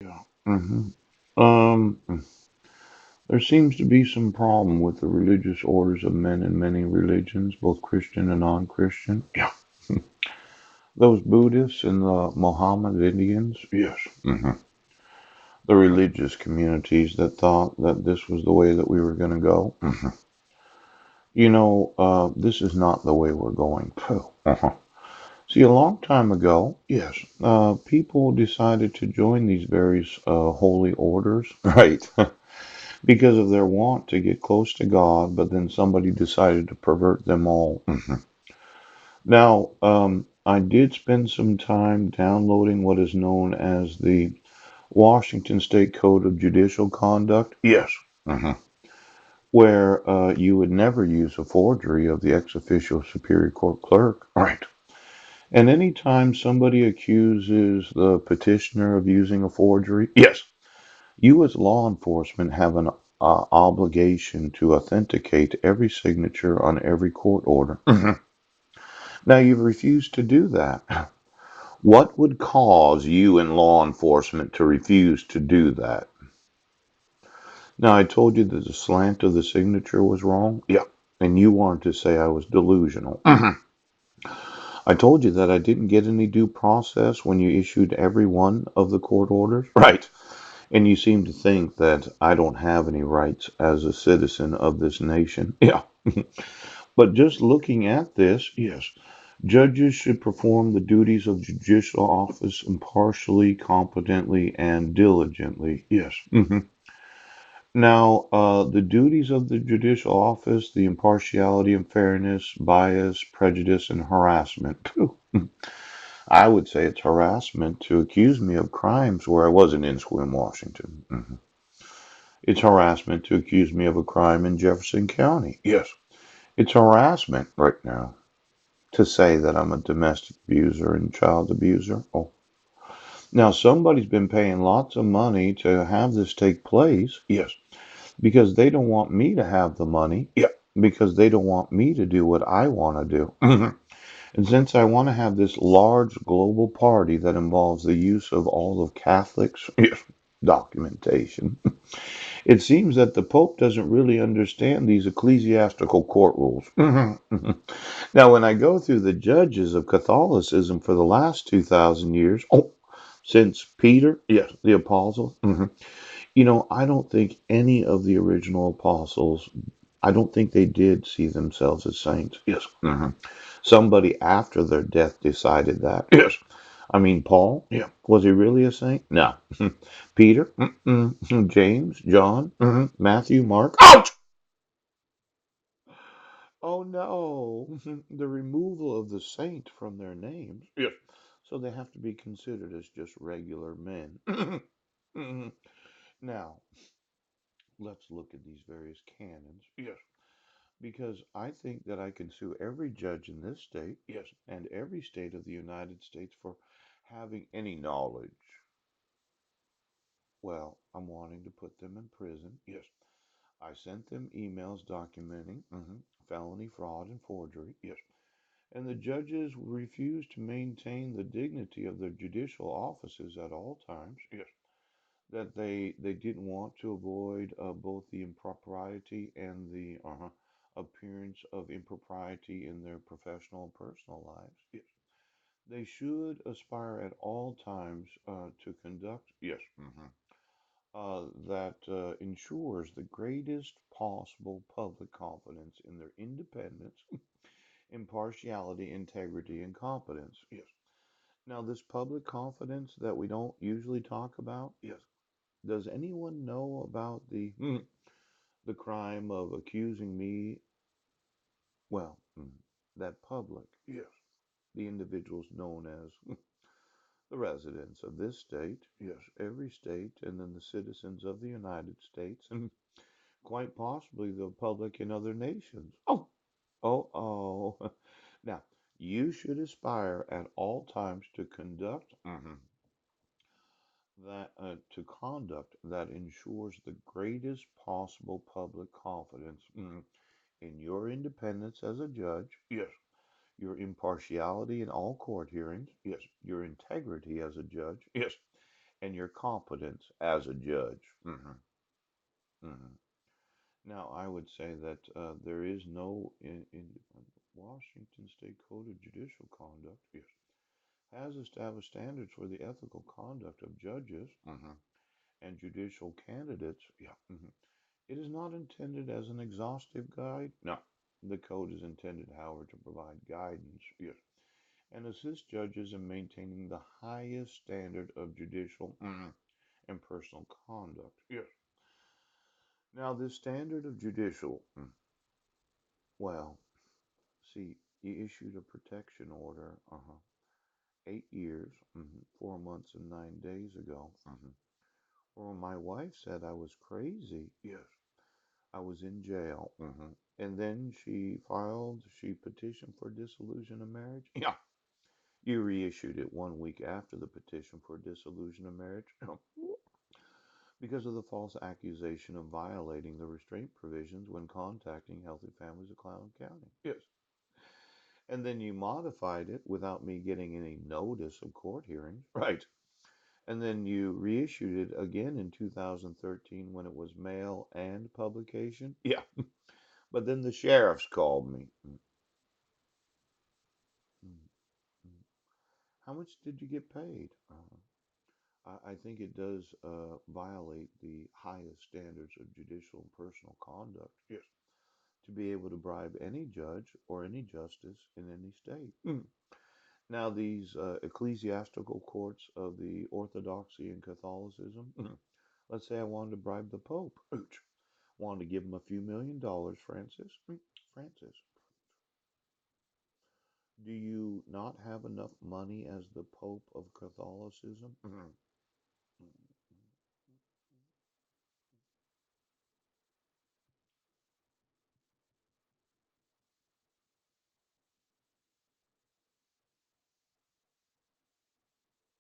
Yeah. Um, there seems to be some problem with the religious orders of men in many religions, both Christian and non-Christian. Yeah. Those Buddhists and the Mohammed Indians. Yes. The religious communities that thought that this was the way that we were going to go. This is not the way we're going. Pooh. See, a long time ago, yes, people decided to join these various holy orders, right? Because of their want to get close to God, but then somebody decided to pervert them all. Now, I did spend some time downloading what is known as the Washington State Code of Judicial Conduct. Yes. Mhm. Where you would never use a forgery of the ex officio Superior Court clerk. Right. And anytime somebody accuses the petitioner of using a forgery, yes, you as law enforcement have an obligation to authenticate every signature on every court order. Now, you've refused to do that. What would cause you in law enforcement to refuse to do that? Now, I told you that the slant of the signature was wrong. Yeah. And you wanted to say I was delusional. I told you that I didn't get any due process when you issued every one of the court orders. Right. And you seem to think that I don't have any rights as a citizen of this nation. Yeah. But just looking at this, yes, judges should perform the duties of judicial office impartially, competently, and diligently. Yes. Now, the duties of the judicial office, the impartiality and fairness, bias, prejudice, and harassment. Phew. I would say it's harassment to accuse me of crimes where I wasn't in Sequim, Washington. It's harassment to accuse me of a crime in Jefferson County. Yes. It's harassment right now to say that I'm a domestic abuser and child abuser. Oh. Now, somebody's been paying lots of money to have this take place. Yes. Because they don't want me to have the money. Yeah. Because they don't want me to do what I want to do. And since I want to have this large global party that involves the use of all of Catholics' documentation, it seems that the Pope doesn't really understand these ecclesiastical court rules. Now, when I go through the judges of Catholicism for the last 2,000 years, since Peter, yes, the apostle, I don't think any of the original apostles, I don't think they did see themselves as saints. Yes. Somebody after their death decided that. Yes. I mean, Paul, yeah, was he really a saint? No. Peter, James, John, Matthew, Mark. Ouch! Oh no, the removal of the saint from their names. Yes. So they have to be considered as just regular men. Now, let's look at these various canons. Yes. Because I think that I can sue every judge in this state, yes, and every state of the United States for having any knowledge. Well, I'm wanting to put them in prison. Yes. I sent them emails documenting felony fraud and forgery. Yes. And the judges refused to maintain the dignity of their judicial offices at all times. Yes. That they didn't want to avoid both the impropriety and the appearance of impropriety in their professional and personal lives. Yes. They should aspire at all times to conduct, yes, that ensures the greatest possible public confidence in their independence, impartiality, integrity, and competence. Yes. Now, this public confidence that we don't usually talk about, yes. Does anyone know about the crime of accusing me? Well, that public, yes, the individuals known as the residents of this state, yes, every state, and then the citizens of the United States, and quite possibly the public in other nations. Oh, oh, oh. Now, you should aspire at all times to conduct to conduct that ensures the greatest possible public confidence in your independence as a judge, yes, your impartiality in all court hearings, yes, your integrity as a judge, yes, and your competence as a judge. Hmm. Now, I would say that there is no in Washington State Code of Judicial Conduct. Yes, has established standards for the ethical conduct of judges and judicial candidates. Yeah. It is not intended as an exhaustive guide. No, the code is intended, however, to provide guidance. Yes, and assist judges in maintaining the highest standard of judicial and personal conduct. Yes. Now, this standard of judicial, well, see, he issued a protection order, 8 years, 4 months and 9 days ago. Well, my wife said I was crazy. Yes, I was in jail. And then she petitioned for dissolution of marriage. Yeah, you reissued it 1 week after the petition for dissolution of marriage because of the false accusation of violating the restraint provisions when contacting Healthy Families of Clallam County. Yes. And then you modified it without me getting any notice of court hearings. Right. And then you reissued it again in 2013 when it was mail and publication. Yeah. But then the sheriffs called me. How much did you get paid? I think it does violate the highest standards of judicial and personal conduct. Yes. To be able to bribe any judge or any justice in any state. Now, these ecclesiastical courts of the Orthodoxy and Catholicism, let's say I wanted to bribe the Pope, wanted to give him a few $1 million, Francis. Francis, do you not have enough money as the Pope of Catholicism?